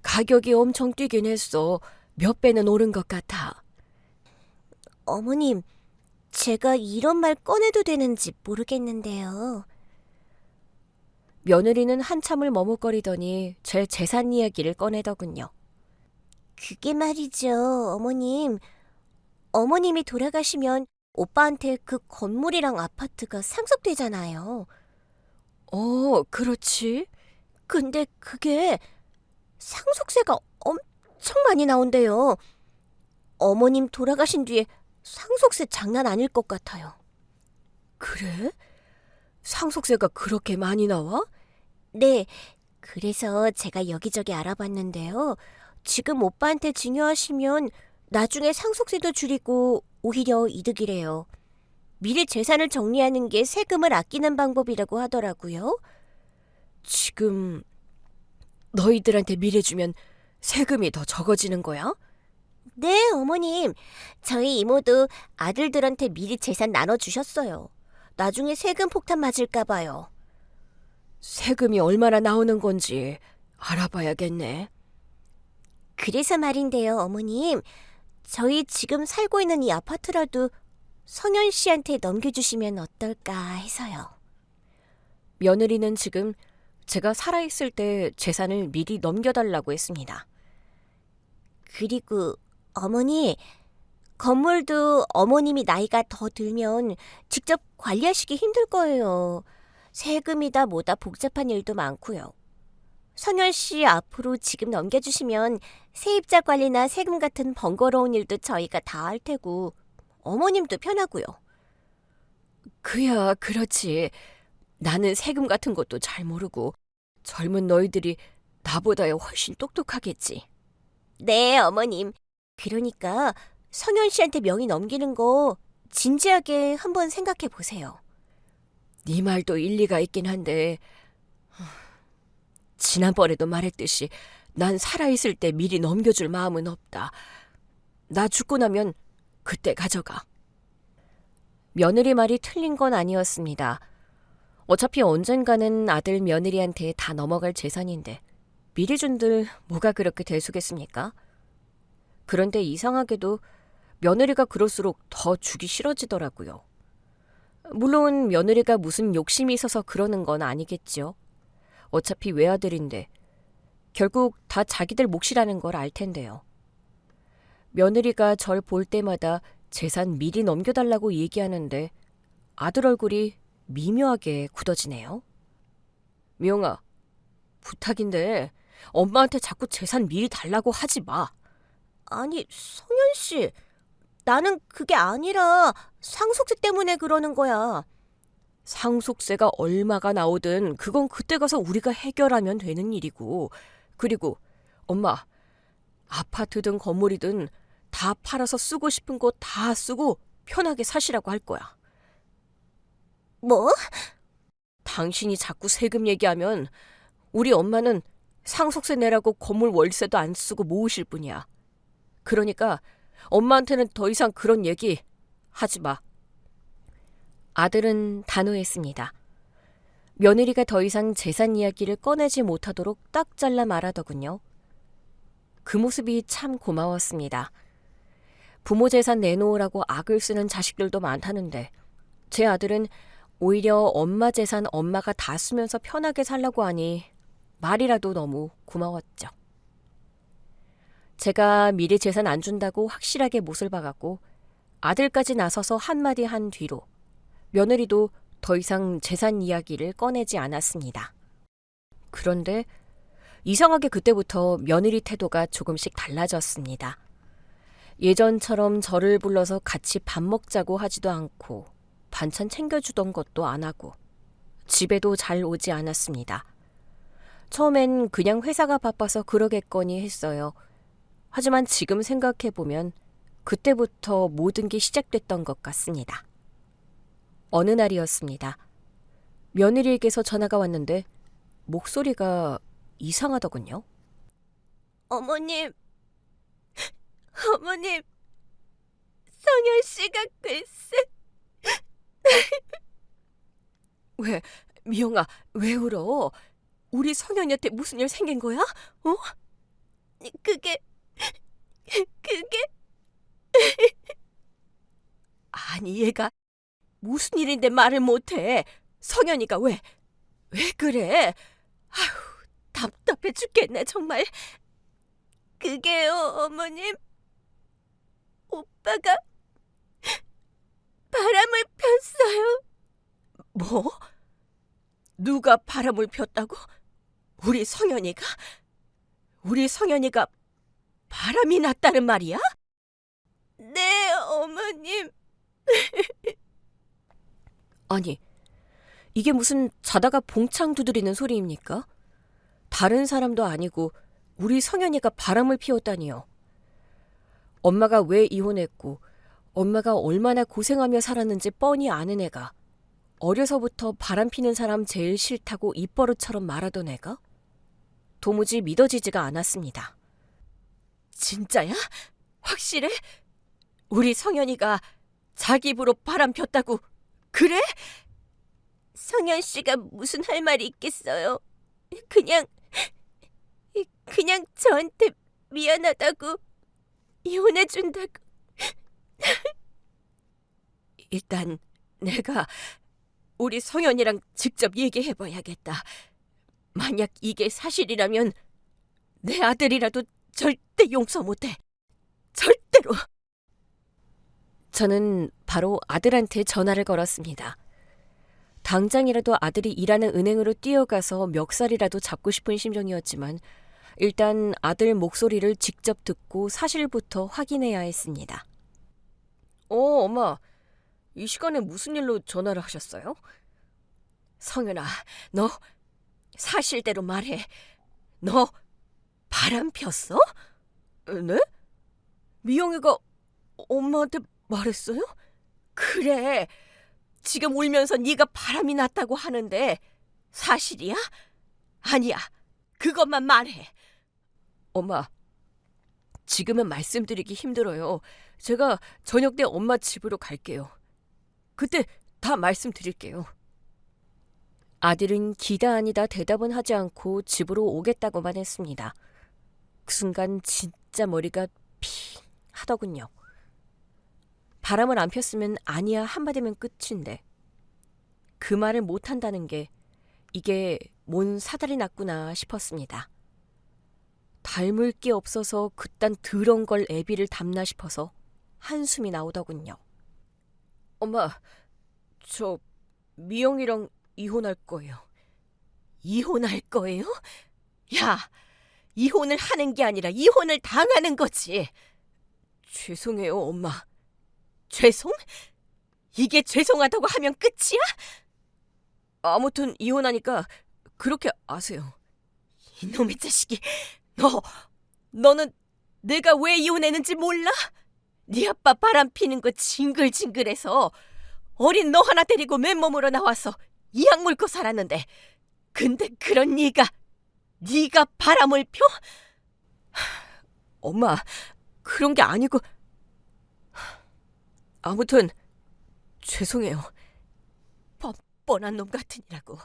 가격이 엄청 뛰긴 했어. 몇 배는 오른 것 같아. 어머님, 제가 이런 말 꺼내도 되는지 모르겠는데요. 며느리는 한참을 머뭇거리더니 제 재산 이야기를 꺼내더군요. 그게 말이죠, 어머님. 어머님이 돌아가시면 오빠한테 그 건물이랑 아파트가 상속되잖아요. 그렇지. 근데 그게 상속세가 엄청 많이 나온대요. 어머님 돌아가신 뒤에 상속세 장난 아닐 것 같아요. 그래? 상속세가 그렇게 많이 나와? 네, 그래서 제가 여기저기 알아봤는데요. 지금 오빠한테 증여하시면 나중에 상속세도 줄이고 오히려 이득이래요. 미래 재산을 정리하는 게 세금을 아끼는 방법이라고 하더라고요. 지금 너희들한테 미래 주면 세금이 더 적어지는 거야? 네, 어머님. 저희 이모도 아들들한테 미리 재산 나눠주셨어요. 나중에 세금 폭탄 맞을까 봐요. 세금이 얼마나 나오는 건지 알아봐야겠네. 그래서 말인데요, 어머님. 저희 지금 살고 있는 이 아파트라도 성현 씨한테 넘겨주시면 어떨까 해서요. 며느리는 지금 제가 살아있을 때 재산을 미리 넘겨달라고 했습니다. 그리고 어머니, 건물도 어머님이 나이가 더 들면 직접 관리하시기 힘들 거예요. 세금이다 뭐다 복잡한 일도 많고요. 선현 씨 앞으로 지금 넘겨주시면 세입자 관리나 세금 같은 번거로운 일도 저희가 다 할 테고 어머님도 편하고요. 그야 그렇지. 나는 세금 같은 것도 잘 모르고 젊은 너희들이 나보다야 훨씬 똑똑하겠지. 네, 어머님. 그러니까 선현 씨한테 명의 넘기는 거 진지하게 한번 생각해 보세요. 네 말도 일리가 있긴 한데 지난번에도 말했듯이 난 살아있을 때 미리 넘겨줄 마음은 없다. 나 죽고 나면 그때 가져가. 며느리 말이 틀린 건 아니었습니다. 어차피 언젠가는 아들 며느리한테 다 넘어갈 재산인데 미리 준들 뭐가 그렇게 대수겠습니까? 그런데 이상하게도 며느리가 그럴수록 더 주기 싫어지더라고요. 물론 며느리가 무슨 욕심이 있어서 그러는 건 아니겠죠. 어차피 외아들인데 결국 다 자기들 몫이라는 걸 알 텐데요. 며느리가 절 볼 때마다 재산 미리 넘겨달라고 얘기하는데 아들 얼굴이 미묘하게 굳어지네요. 미영아, 부탁인데 엄마한테 자꾸 재산 미리 달라고 하지 마. 아니, 성현 씨. 나는 그게 아니라 상속세 때문에 그러는 거야. 상속세가 얼마가 나오든 그건 그때 가서 우리가 해결하면 되는 일이고, 그리고 엄마, 아파트든 건물이든 다 팔아서 쓰고 싶은 거 다 쓰고 편하게 사시라고 할 거야. 뭐? 당신이 자꾸 세금 얘기하면 우리 엄마는 상속세 내라고 건물 월세도 안 쓰고 모으실 뿐이야. 그러니까 엄마한테는 더 이상 그런 얘기 하지 마. 아들은 단호했습니다. 며느리가 더 이상 재산 이야기를 꺼내지 못하도록 딱 잘라 말하더군요. 그 모습이 참 고마웠습니다. 부모 재산 내놓으라고 악을 쓰는 자식들도 많다는데 제 아들은 오히려 엄마 재산 엄마가 다 쓰면서 편하게 살라고 하니 말이라도 너무 고마웠죠. 제가 미래 재산 안 준다고 확실하게 못을 박았고 아들까지 나서서 한마디 한 뒤로 며느리도 더 이상 재산 이야기를 꺼내지 않았습니다. 그런데 이상하게 그때부터 며느리 태도가 조금씩 달라졌습니다. 예전처럼 저를 불러서 같이 밥 먹자고 하지도 않고 반찬 챙겨주던 것도 안 하고 집에도 잘 오지 않았습니다. 처음엔 그냥 회사가 바빠서 그러겠거니 했어요. 하지만 지금 생각해보면 그때부터 모든 게 시작됐던 것 같습니다. 어느 날이었습니다. 며느리에게서 전화가 왔는데 목소리가 이상하더군요. 어머님, 어머님, 성현 씨가 글쎄. 왜, 미영아, 왜 울어? 우리 성현이한테 무슨 일 생긴 거야? 어? 그게 아니, 얘가 무슨 일인데 말을 못해? 성현이가 왜 그래? 아휴, 답답해 죽겠네, 정말. 그게요, 어머님. 오빠가 바람을 폈어요. 뭐? 누가 바람을 폈다고? 우리 성현이가? 우리 성현이가 바람이 났다는 말이야? 네, 어머님. 아니, 이게 무슨 자다가 봉창 두드리는 소리입니까? 다른 사람도 아니고 우리 성현이가 바람을 피웠다니요. 엄마가 왜 이혼했고 엄마가 얼마나 고생하며 살았는지 뻔히 아는 애가 어려서부터 바람 피는 사람 제일 싫다고 입버릇처럼 말하던 애가 도무지 믿어지지가 않았습니다. 진짜야? 확실해? 우리 성현이가 자기 입으로 바람 폈다고 그래? 성현 씨가 무슨 할 말이 있겠어요. 그냥 저한테 미안하다고 이혼해준다고. 일단 내가 우리 성현이랑 직접 얘기해봐야겠다. 만약 이게 사실이라면 내 아들이라도 절대 용서 못해. 절대로. 저는 바로 아들한테 전화를 걸었습니다. 당장이라도 아들이 일하는 은행으로 뛰어가서 멱살이라도 잡고 싶은 심정이었지만 일단 아들 목소리를 직접 듣고 사실부터 확인해야 했습니다. 엄마. 이 시간에 무슨 일로 전화를 하셨어요? 성현아, 너 사실대로 말해. 너 바람 폈어? 네? 미영이가 엄마한테 말했어요? 그래. 지금 울면서 네가 바람이 났다고 하는데 사실이야? 아니야. 그것만 말해. 엄마, 지금은 말씀드리기 힘들어요. 제가 저녁 때 엄마 집으로 갈게요. 그때 다 말씀드릴게요. 아들은 기다 아니다 대답은 하지 않고 집으로 오겠다고만 했습니다. 그 순간 진짜 머리가 핑 하더군요. 바람을 안 폈으면 아니야 한마디면 끝인데 그 말을 못한다는 게 이게 뭔 사달이 났구나 싶었습니다. 닮을 게 없어서 그딴 더러운 걸 애비를 담나 싶어서 한숨이 나오더군요. 엄마, 저 미영이랑 이혼할 거예요. 이혼할 거예요? 야, 이혼을 하는 게 아니라 이혼을 당하는 거지. 죄송해요, 엄마. 죄송? 이게 죄송하다고 하면 끝이야? 아무튼 이혼하니까 그렇게 아세요. 이놈의 자식이, 너는 내가 왜 이혼했는지 몰라? 네 아빠 바람 피는 거 징글징글해서 어린 너 하나 데리고 맨몸으로 나와서 이악 물고 살았는데 근데 그런 네가 바람을 펴? 엄마, 그런 게 아니고 아무튼 죄송해요. 뻔뻔한 놈 같으니라고.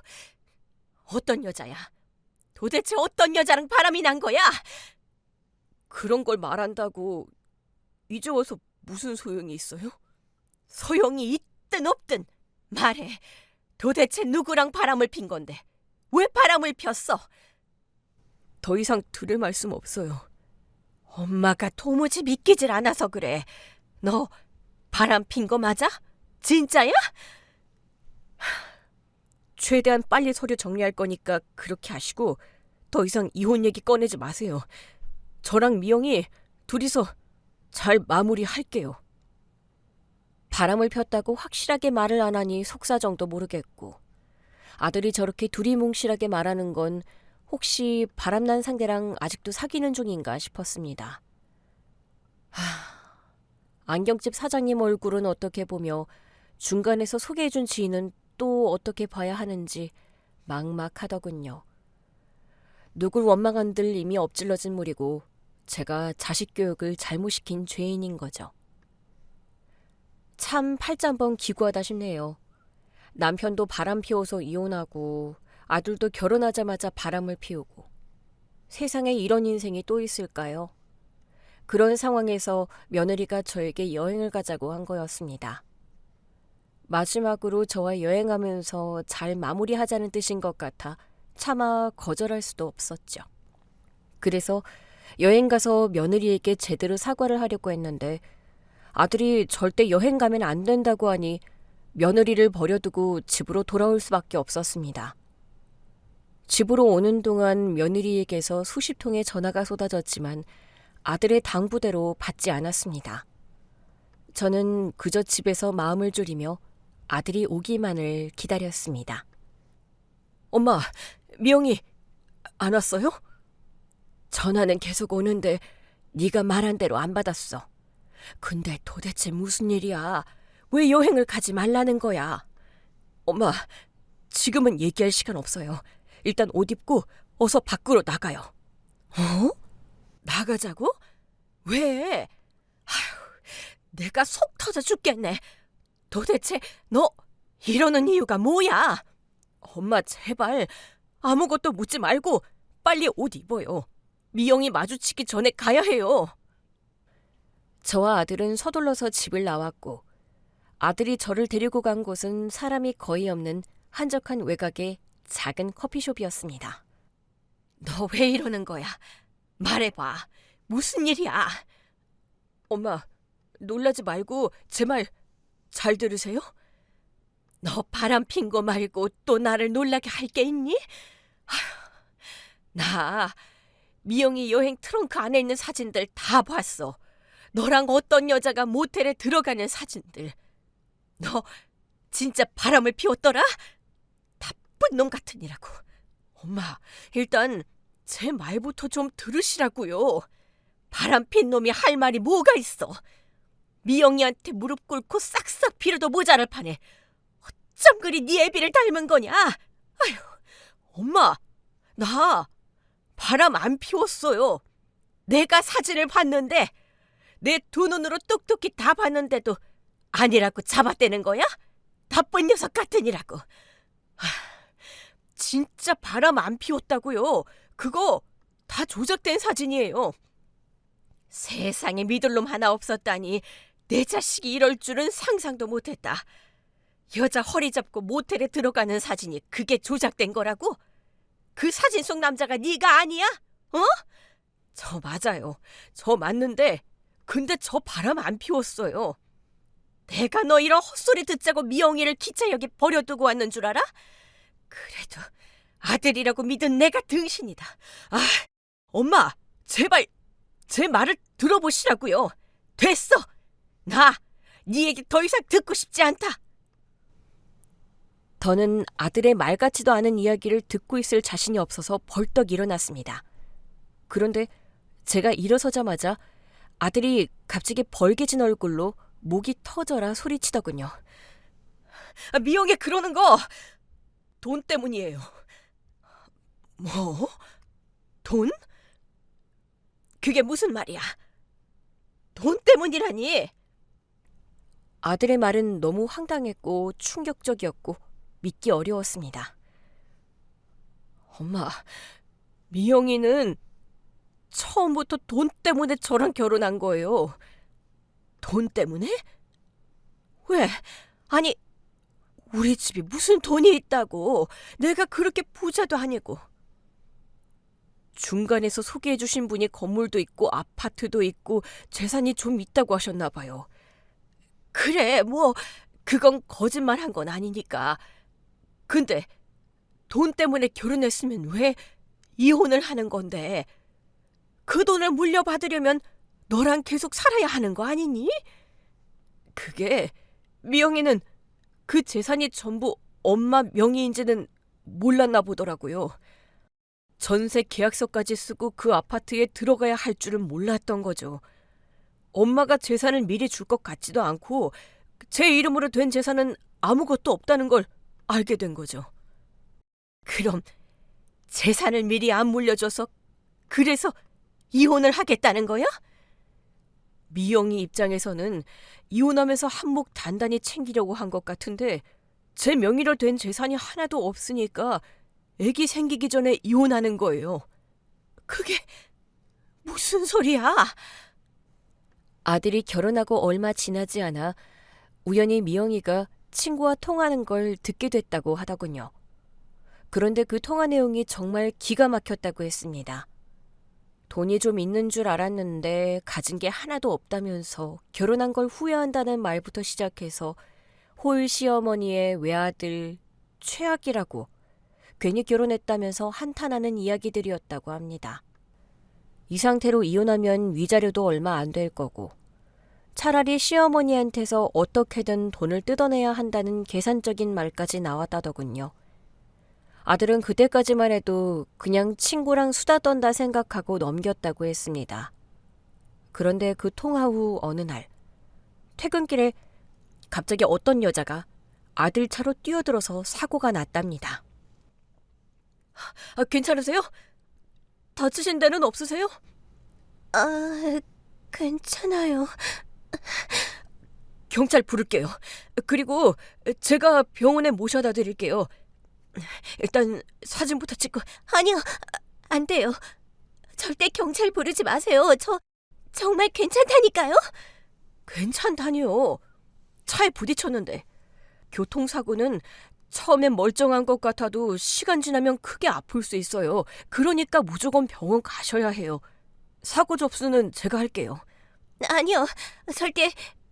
어떤 여자야? 도대체 어떤 여자랑 바람이 난 거야? 그런 걸 말한다고 이제 와서 무슨 소용이 있어요? 소용이 있든 없든 말해. 도대체 누구랑 바람을 핀 건데 왜 바람을 폈어? 더 이상 들을 말씀 없어요. 엄마가 도무지 믿기질 않아서 그래. 너 바람 핀 거 맞아? 진짜야? 최대한 빨리 서류 정리할 거니까 그렇게 하시고 더 이상 이혼 얘기 꺼내지 마세요. 저랑 미영이 둘이서 잘 마무리할게요. 바람을 폈다고 확실하게 말을 안 하니 속사정도 모르겠고 아들이 저렇게 두리뭉실하게 말하는 건 혹시 바람난 상대랑 아직도 사귀는 중인가 싶었습니다. 안경집 사장님 얼굴은 어떻게 보며 중간에서 소개해준 지인은 또 어떻게 봐야 하는지 막막하더군요. 누굴 원망한들 이미 엎질러진 물이고 제가 자식 교육을 잘못시킨 죄인인 거죠. 참 팔짱번 기구하다 싶네요. 남편도 바람 피워서 이혼하고 아들도 결혼하자마자 바람을 피우고 세상에 이런 인생이 또 있을까요? 그런 상황에서 며느리가 저에게 여행을 가자고 한 거였습니다. 마지막으로 저와 여행하면서 잘 마무리하자는 뜻인 것 같아 차마 거절할 수도 없었죠. 그래서 여행 가서 며느리에게 제대로 사과를 하려고 했는데 아들이 절대 여행 가면 안 된다고 하니 며느리를 버려두고 집으로 돌아올 수밖에 없었습니다. 집으로 오는 동안 며느리에게서 수십 통의 전화가 쏟아졌지만 아들의 당부대로 받지 않았습니다. 저는 그저 집에서 마음을 졸이며 아들이 오기만을 기다렸습니다. 엄마, 미영이 안 왔어요? 전화는 계속 오는데 네가 말한 대로 안 받았어. 근데 도대체 무슨 일이야? 왜 여행을 가지 말라는 거야? 엄마, 지금은 얘기할 시간 없어요. 일단 옷 입고 어서 밖으로 나가요. 어? 나가자고? 왜? 아휴, 내가 속 터져 죽겠네. 도대체 너 이러는 이유가 뭐야? 엄마 제발 아무것도 묻지 말고 빨리 옷 입어요. 미영이 마주치기 전에 가야 해요. 저와 아들은 서둘러서 집을 나왔고 아들이 저를 데리고 간 곳은 사람이 거의 없는 한적한 외곽의 작은 커피숍이었습니다. 너 왜 이러는 거야? 말해봐. 무슨 일이야? 엄마, 놀라지 말고 제 말 잘 들으세요? 너 바람 핀 거 말고 또 나를 놀라게 할 게 있니? 아휴, 나 미영이 여행 트렁크 안에 있는 사진들 다 봤어. 너랑 어떤 여자가 모텔에 들어가는 사진들. 너 진짜 바람을 피웠더라? 나쁜 놈 같으니라고. 엄마, 일단 제 말부터 좀 들으시라고요. 바람 핀 놈이 할 말이 뭐가 있어. 미영이한테 무릎 꿇고 싹싹 빌어도 모자랄 판에 어쩜 그리 네 애비를 닮은 거냐? 아휴, 엄마, 나 바람 안 피웠어요. 내가 사진을 봤는데 내 두 눈으로 똑똑히 다 봤는데도 아니라고 잡아대는 거야? 나쁜 녀석 같으니라고. 진짜 바람 안 피웠다고요. 그거 다 조작된 사진이에요. 세상에 믿을 놈 하나 없었다니. 내 자식이 이럴 줄은 상상도 못했다. 여자 허리 잡고 모텔에 들어가는 사진이 그게 조작된 거라고? 그 사진 속 남자가 네가 아니야? 어? 저 맞아요. 저 맞는데 근데 저 바람 안 피웠어요. 내가 너 이런 헛소리 듣자고 미영이를 기차역에 버려두고 왔는 줄 알아? 그래도 아들이라고 믿은 내가 등신이다. 아, 엄마, 제발 제 말을 들어보시라고요. 됐어. 나 네 얘기 더 이상 듣고 싶지 않다. 더는 아들의 말 같지도 않은 이야기를 듣고 있을 자신이 없어서 벌떡 일어났습니다. 그런데 제가 일어서자마자 아들이 갑자기 벌개진 얼굴로 목이 터져라 소리치더군요. 미영이 그러는 거 돈 때문이에요. 뭐? 돈? 그게 무슨 말이야? 돈 때문이라니? 아들의 말은 너무 황당했고 충격적이었고 믿기 어려웠습니다. 엄마, 미영이는 처음부터 돈 때문에 저랑 결혼한 거예요. 돈 때문에? 왜? 아니, 우리 집이 무슨 돈이 있다고. 내가 그렇게 부자도 아니고. 중간에서 소개해 주신 분이 건물도 있고 아파트도 있고 재산이 좀 있다고 하셨나 봐요. 그래, 뭐 그건 거짓말한 건 아니니까. 근데 돈 때문에 결혼했으면 왜 이혼을 하는 건데? 그 돈을 물려받으려면 너랑 계속 살아야 하는 거 아니니? 그게 미영이는 그 재산이 전부 엄마 명의인지는 몰랐나 보더라고요. 전세 계약서까지 쓰고 그 아파트에 들어가야 할 줄은 몰랐던 거죠. 엄마가 재산을 미리 줄 것 같지도 않고 제 이름으로 된 재산은 아무것도 없다는 걸 알게 된 거죠. 그럼 재산을 미리 안 물려줘서 그래서 이혼을 하겠다는 거야? 미영이 입장에서는 이혼하면서 한몫 단단히 챙기려고 한 것 같은데 제 명의로 된 재산이 하나도 없으니까 애기 생기기 전에 이혼하는 거예요. 그게 무슨 소리야? 아들이 결혼하고 얼마 지나지 않아 우연히 미영이가 친구와 통화하는 걸 듣게 됐다고 하더군요. 그런데 그 통화 내용이 정말 기가 막혔다고 했습니다. 돈이 좀 있는 줄 알았는데 가진 게 하나도 없다면서 결혼한 걸 후회한다는 말부터 시작해서 홀 시어머니의 외아들 최악이라고 괜히 결혼했다면서 한탄하는 이야기들이었다고 합니다. 이 상태로 이혼하면 위자료도 얼마 안 될 거고 차라리 시어머니한테서 어떻게든 돈을 뜯어내야 한다는 계산적인 말까지 나왔다더군요. 아들은 그때까지만 해도 그냥 친구랑 수다 떤다 생각하고 넘겼다고 했습니다. 그런데 그 통화 후 어느 날 퇴근길에 갑자기 어떤 여자가 아들 차로 뛰어들어서 사고가 났답니다. 괜찮으세요? 다치신 데는 없으세요? 괜찮아요. 경찰 부를게요. 그리고 제가 병원에 모셔다 드릴게요. 일단 사진부터 찍고. 아니요, 안 돼요. 절대 경찰 부르지 마세요. 저 정말 괜찮다니까요. 괜찮다니요. 차에 부딪혔는데. 교통사고는 처음엔 멀쩡한 것 같아도 시간 지나면 크게 아플 수 있어요. 그러니까 무조건 병원 가셔야 해요. 사고 접수는 제가 할게요. 아니요,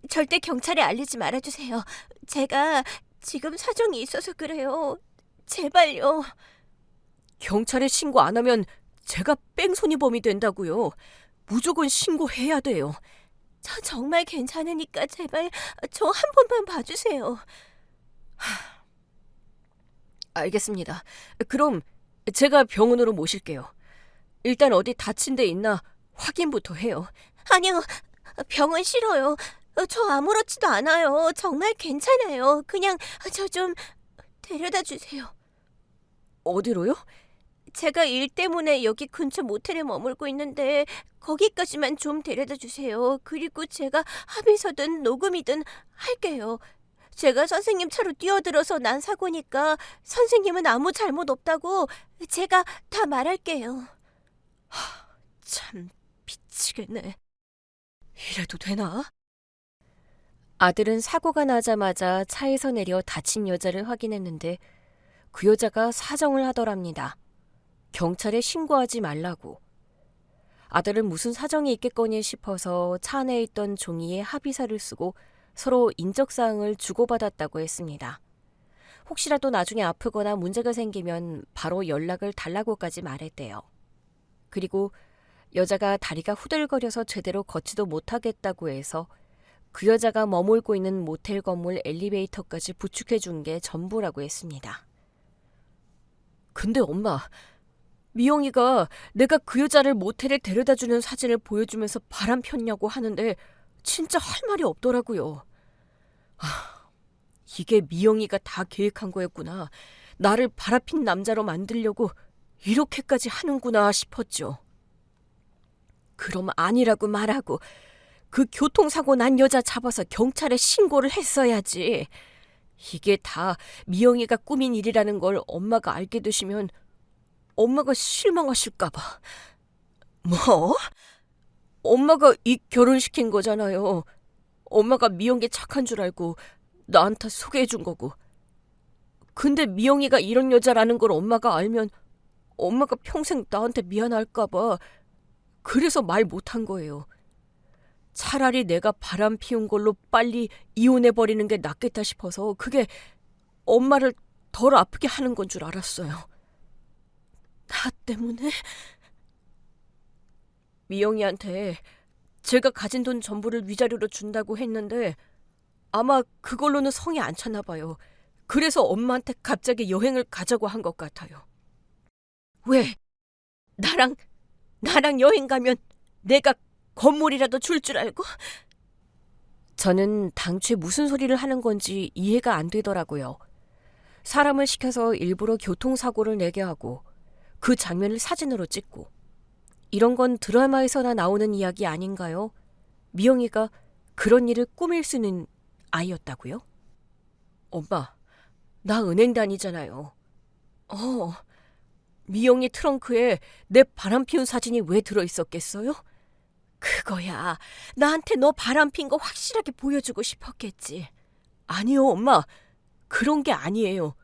절대 경찰에 알리지 말아주세요. 제가 지금 사정이 있어서 그래요. 제발요. 경찰에 신고 안 하면 제가 뺑소니범이 된다고요. 무조건 신고해야 돼요. 저 정말 괜찮으니까 제발 저 한 번만 봐주세요. 알겠습니다. 그럼 제가 병원으로 모실게요. 일단 어디 다친 데 있나 확인부터 해요. 아니요, 병원 싫어요. 저 아무렇지도 않아요. 정말 괜찮아요. 그냥 저 좀 데려다 주세요. 어디로요? 제가 일 때문에 여기 근처 모텔에 머물고 있는데 거기까지만 좀 데려다 주세요. 그리고 제가 합의서든 녹음이든 할게요. 제가 선생님 차로 뛰어들어서 난 사고니까 선생님은 아무 잘못 없다고 제가 다 말할게요. 참 미치겠네. 이래도 되나? 아들은 사고가 나자마자 차에서 내려 다친 여자를 확인했는데 그 여자가 사정을 하더랍니다. 경찰에 신고하지 말라고. 아들은 무슨 사정이 있겠거니 싶어서 차 안에 있던 종이에 합의서를 쓰고 서로 인적사항을 주고받았다고 했습니다. 혹시라도 나중에 아프거나 문제가 생기면 바로 연락을 달라고까지 말했대요. 그리고 여자가 다리가 후들거려서 제대로 걷지도 못하겠다고 해서 그 여자가 머물고 있는 모텔 건물 엘리베이터까지 부축해 준 게 전부라고 했습니다. 근데 엄마, 미영이가 내가 그 여자를 모텔에 데려다주는 사진을 보여주면서 바람 폈냐고 하는데 진짜 할 말이 없더라고요. 이게 미영이가 다 계획한 거였구나. 나를 바라핀 남자로 만들려고 이렇게까지 하는구나 싶었죠. 그럼 아니라고 말하고 그 교통사고 난 여자 잡아서 경찰에 신고를 했어야지. 이게 다 미영이가 꾸민 일이라는 걸 엄마가 알게 되시면 엄마가 실망하실까 봐. 뭐? 엄마가 이 결혼시킨 거잖아요. 엄마가 미영이 착한 줄 알고 나한테 소개해 준 거고. 근데 미영이가 이런 여자라는 걸 엄마가 알면 엄마가 평생 나한테 미안할까 봐 그래서 말 못한 거예요. 차라리 내가 바람 피운 걸로 빨리 이혼해버리는 게 낫겠다 싶어서 그게 엄마를 덜 아프게 하는 건 줄 알았어요. 나 때문에? 미영이한테 제가 가진 돈 전부를 위자료로 준다고 했는데 아마 그걸로는 성이 안 찼나 봐요. 그래서 엄마한테 갑자기 여행을 가자고 한 것 같아요. 왜? 나랑 여행 가면 내가 건물이라도 줄 알고? 저는 당최 무슨 소리를 하는 건지 이해가 안 되더라고요. 사람을 시켜서 일부러 교통사고를 내게 하고 그 장면을 사진으로 찍고 이런 건 드라마에서나 나오는 이야기 아닌가요? 미영이가 그런 일을 꾸밀 수 있는 아이였다고요? 엄마, 나 은행 다니잖아요. 미영이 트렁크에 내 바람 피운 사진이 왜 들어있었겠어요? 그거야, 나한테 너 바람 핀 거 확실하게 보여주고 싶었겠지. 아니요, 엄마. 그런 게 아니에요.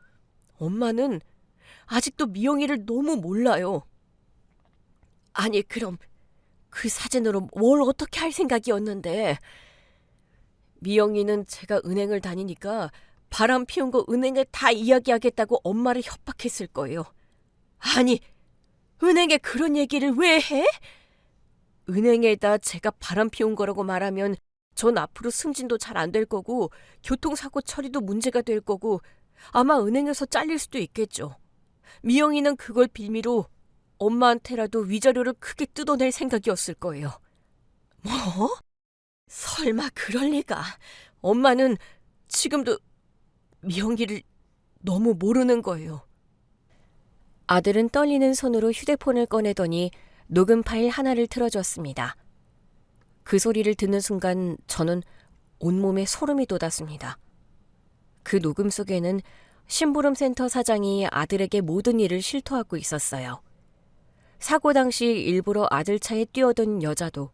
엄마는 아직도 미영이를 너무 몰라요. 아니, 그럼 그 사진으로 뭘 어떻게 할 생각이었는데. 미영이는 제가 은행을 다니니까 바람 피운 거 은행에 다 이야기하겠다고 엄마를 협박했을 거예요. 아니, 은행에 그런 얘기를 왜 해? 은행에다 제가 바람 피운 거라고 말하면 전 앞으로 승진도 잘 안 될 거고 교통사고 처리도 문제가 될 거고 아마 은행에서 잘릴 수도 있겠죠. 미영이는 그걸 빌미로 엄마한테라도 위자료를 크게 뜯어낼 생각이었을 거예요. 뭐? 설마 그럴 리가. 엄마는 지금도 미영이를 너무 모르는 거예요. 아들은 떨리는 손으로 휴대폰을 꺼내더니 녹음 파일 하나를 틀어줬습니다. 그 소리를 듣는 순간 저는 온몸에 소름이 돋았습니다. 그 녹음 속에는 심부름센터 사장이 아들에게 모든 일을 실토하고 있었어요. 사고 당시 일부러 아들 차에 뛰어든 여자도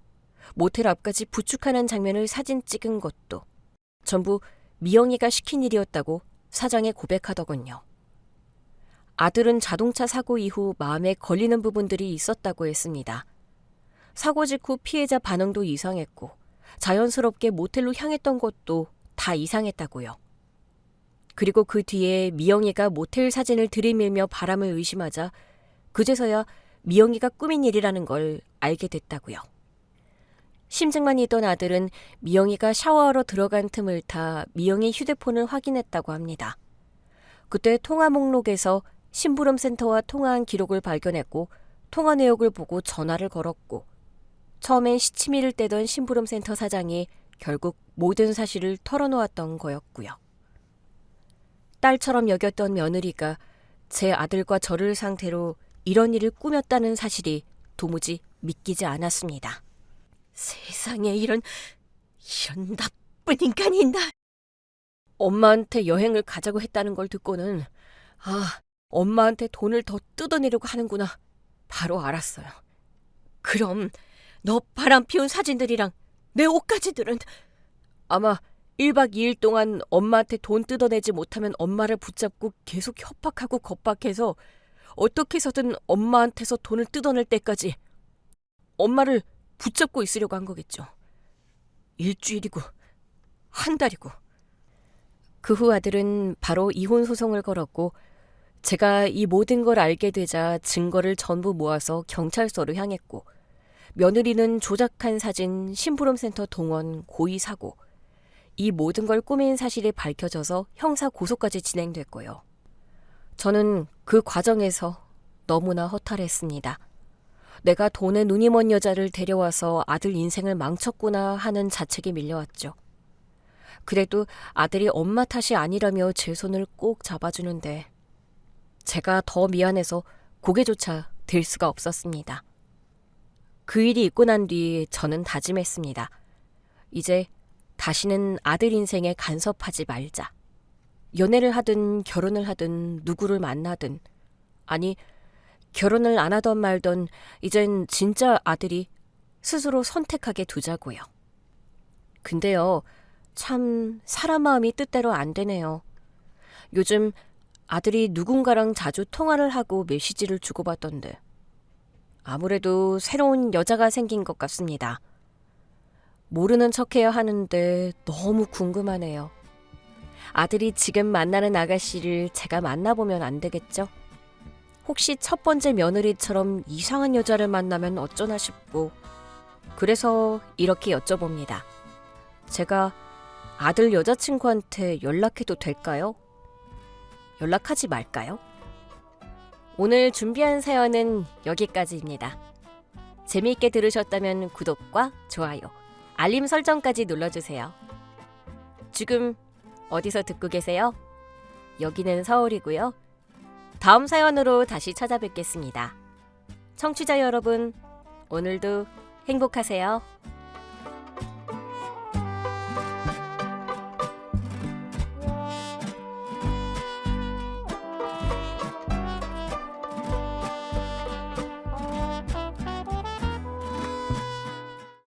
모텔 앞까지 부축하는 장면을 사진 찍은 것도 전부 미영이가 시킨 일이었다고 사장에 고백하더군요. 아들은 자동차 사고 이후 마음에 걸리는 부분들이 있었다고 했습니다. 사고 직후 피해자 반응도 이상했고 자연스럽게 모텔로 향했던 것도 다 이상했다고요. 그리고 그 뒤에 미영이가 모텔 사진을 들이밀며 바람을 의심하자 그제서야 미영이가 꾸민 일이라는 걸 알게 됐다고요. 심증만 있던 아들은 미영이가 샤워하러 들어간 틈을 타 미영이 휴대폰을 확인했다고 합니다. 그때 통화 목록에서 심부름센터와 통화한 기록을 발견했고 통화 내역을 보고 전화를 걸었고 처음엔 시치미를 떼던 심부름센터 사장이 결국 모든 사실을 털어놓았던 거였고요. 딸처럼 여겼던 며느리가 제 아들과 저를 상태로 이런 일을 꾸몄다는 사실이 도무지 믿기지 않았습니다. 세상에 이런 나쁜 인간이 나. 엄마한테 여행을 가자고 했다는 걸 듣고는 엄마한테 돈을 더 뜯어내려고 하는구나 바로 알았어요. 그럼 너 바람 피운 사진들이랑 내 옷가지들은 아마 1박 2일 동안 엄마한테 돈 뜯어내지 못하면 엄마를 붙잡고 계속 협박하고 겁박해서 어떻게 해서든 엄마한테서 돈을 뜯어낼 때까지 엄마를 붙잡고 있으려고 한 거겠죠. 일주일이고 한 달이고. 그 후 아들은 바로 이혼 소송을 걸었고 제가 이 모든 걸 알게 되자 증거를 전부 모아서 경찰서로 향했고 며느리는 조작한 사진, 심부름센터 동원, 고의 사고 이 모든 걸 꾸민 사실이 밝혀져서 형사 고소까지 진행됐고요. 저는 그 과정에서 너무나 허탈했습니다. 내가 돈에 눈이 먼 여자를 데려와서 아들 인생을 망쳤구나 하는 자책이 밀려왔죠. 그래도 아들이 엄마 탓이 아니라며 제 손을 꼭 잡아주는데 제가 더 미안해서 고개조차 들 수가 없었습니다. 그 일이 있고 난 뒤 저는 다짐했습니다. 이제 다시는 아들 인생에 간섭하지 말자. 연애를 하든 결혼을 하든 누구를 만나든 아니 결혼을 안 하던 말던 이젠 진짜 아들이 스스로 선택하게 두자고요. 근데요, 참 사람 마음이 뜻대로 안 되네요. 요즘 아들이 누군가랑 자주 통화를 하고 메시지를 주고받던데 아무래도 새로운 여자가 생긴 것 같습니다. 모르는 척해야 하는데 너무 궁금하네요. 아들이 지금 만나는 아가씨를 제가 만나보면 안 되겠죠? 혹시 첫 번째 며느리처럼 이상한 여자를 만나면 어쩌나 싶고 그래서 이렇게 여쭤봅니다. 제가 아들 여자친구한테 연락해도 될까요? 연락하지 말까요? 오늘 준비한 사연은 여기까지입니다. 재미있게 들으셨다면 구독과 좋아요, 알림 설정까지 눌러주세요. 지금 어디서 듣고 계세요? 여기는 서울이고요. 다음 사연으로 다시 찾아뵙겠습니다. 청취자 여러분, 오늘도 행복하세요.